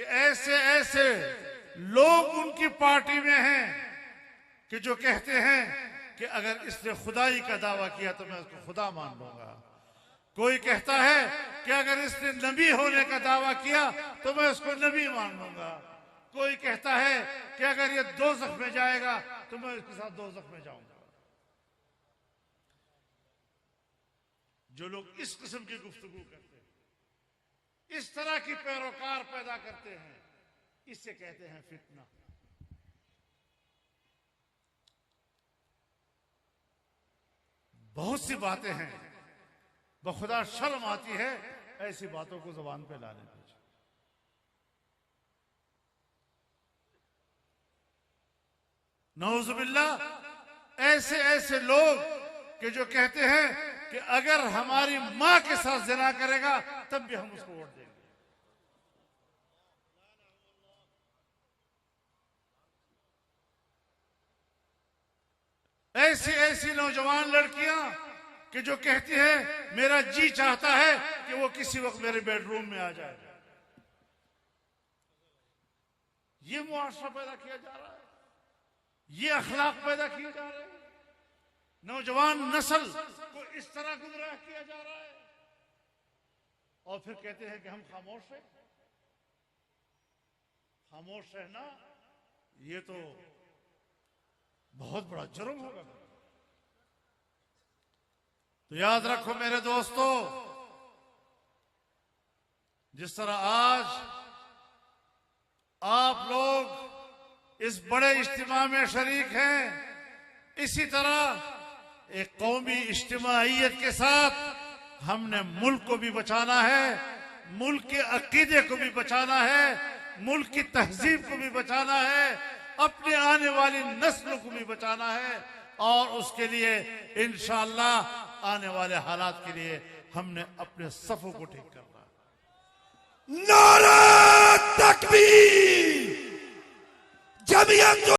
कि ऐसे ऐसे लोग उनकी पार्टी में हैं कि जो कहते हैं कि अगर इसने खुदाई का दावा किया तो मैं उसको खुदा मान लूंगा। कोई कहता है कि अगर इसने नबी होने का दावा किया तो मैं उसको नबी मान लूंगा। कोई कहता है कि अगर ये दोज़ख में जाएगा तो मैं उसके साथ दोज़ख में जाऊंगा। जो लोग इस किस्म की गुफ्तगू करते हैं, इस तरह की पैरोकार पैदा करते हैं, इससे कहते हैं फितना। बहुत सी बातें हैं, बखुदा शर्म आती है ऐसी बातों को जुबान पे लाने पे। नऊजुबिल्लाह, ऐसे ऐसे लोग कि जो कहते हैं कि अगर हमारी मां के साथ ज़िना करेगा तब भी हम उसको वोट देंगे। ऐसी ऐसी नौजवान लड़कियां कि जो कहती हैं मेरा जी चाहता है कि वो किसी वक्त मेरे बेडरूम में आ जाए। ये मुआशरा पैदा किया जा रहा है, ये अखलाक पैदा किए जा रहे हैं। नौजवान नस्ल को इस तरह गुमराह किया जा रहा है और फिर कहते हैं कि हम खामोश हैं। खामोश रहना ये तो बहुत बड़ा जुर्म होगा। तो याद रखो मेरे दोस्तों, जिस तरह आज आप लोग इस बड़े इज्तिमा में शरीक हैं, इसी तरह एक कौमी इज्तिमाइयत के साथ हमने मुल्क को भी बचाना है, मुल्क के अकीदे को भी बचाना है, मुल्क की तहजीब को भी बचाना है, अपने आने वाली नस्लों को भी बचाना है। और उसके लिए इंशाअल्लाह आने वाले हालात के लिए हमने अपने सफों को ठीक करना है। नारा तकबीर, जमीयत